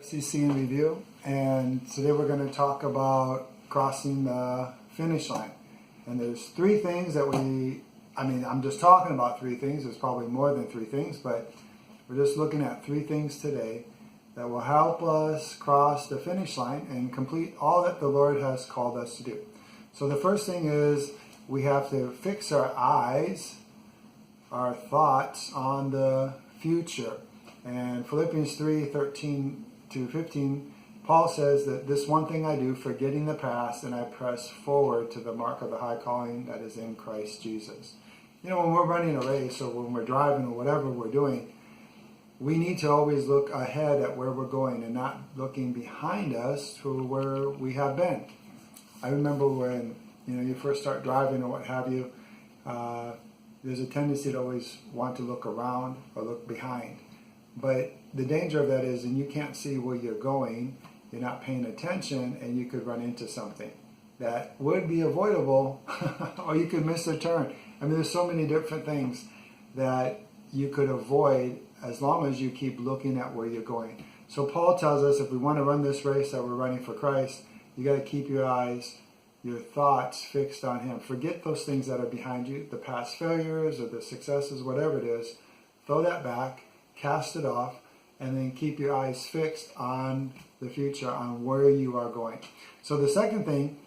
FCC in Review, and today we're going to talk about crossing the finish line. And there's three things that I'm just talking about three things. There's probably more than three things, but we're just looking at three things today that will help us cross the finish line and complete all that the Lord has called us to do. So the first thing is we have to fix our eyes, our thoughts on the future. And Philippians 3:13-15, Paul says that this one thing I do, forgetting the past, and I press forward to the mark of the high calling that is in Christ Jesus. You know, when we're running a race or when we're driving or whatever we're doing, we need to always look ahead at where we're going and not looking behind us to where we have been. I remember when you first start driving or what have you, there's a tendency to always want to look around or look behind. But the danger of that is, and you can't see where you're going, you're not paying attention, and you could run into something that would be avoidable, or you could miss a turn. I mean, there's so many different things that you could avoid as long as you keep looking at where you're going. So Paul tells us if we want to run this race that we're running for Christ, you got to keep your eyes, your thoughts fixed on Him. Forget those things that are behind you, the past failures or the successes, whatever it is. Throw that back, cast it off, and then keep your eyes fixed on the future, on where you are going. So the second thing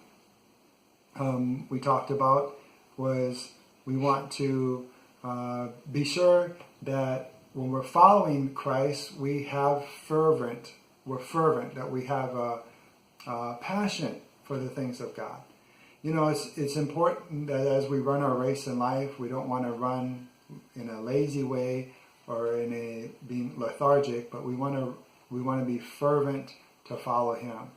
we talked about was we want to be sure that when we're following Christ, we're fervent, that we have a passion for the things of God. You know, it's important that as we run our race in life, we don't want to run in a lazy way or in a being lethargic, but we want to be fervent to follow Him.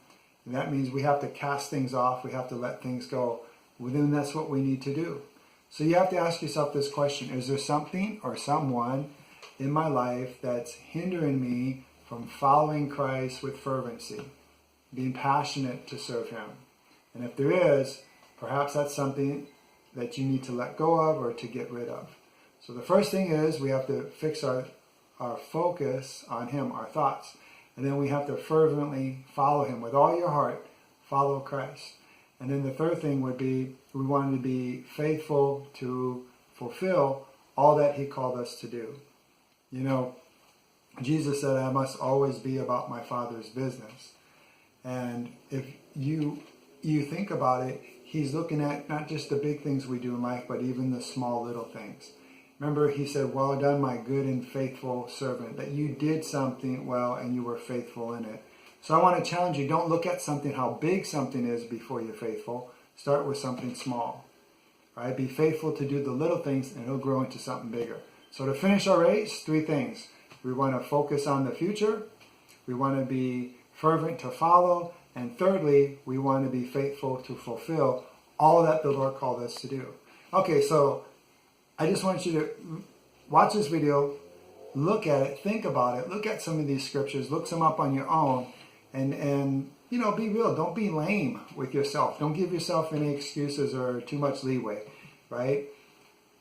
And that means we have to cast things off, we have to let things go. Well, then that's what we need to do. So you have to ask yourself this question: is there something or someone in my life that's hindering me from following Christ with fervency, being passionate to serve Him? And if there is, perhaps that's something that you need to let go of or to get rid of. So the first thing is we have to fix our focus on Him, our thoughts. And then we have to fervently follow Him with all your heart, follow Christ. And then the third thing would be we want to be faithful to fulfill all that He called us to do. You know, Jesus said, I must always be about my Father's business. And if you think about it, He's looking at not just the big things we do in life, but even the small little things. Remember, He said, well done, my good and faithful servant, that you did something well and you were faithful in it. So I want to challenge you, don't look at something, how big something is before you're faithful. Start with something small. Right? Be faithful to do the little things and it'll grow into something bigger. So to finish our race, three things. We want to focus on the future. We want to be fervent to follow. And thirdly, we want to be faithful to fulfill all that the Lord called us to do. Okay, so I just want you to watch this video, look at it, think about it, look at some of these scriptures, look some up on your own, and be real. Don't be lame with yourself. Don't give yourself any excuses or too much leeway, right?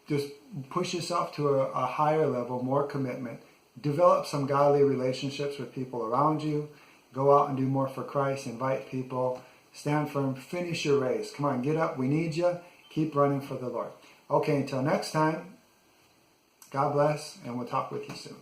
Just push yourself to a higher level, more commitment. Develop some godly relationships with people around you. Go out and do more for Christ. Invite people. Stand firm. Finish your race. Come on, get up. We need you. Keep running for the Lord. Okay, until next time, God bless, and we'll talk with you soon.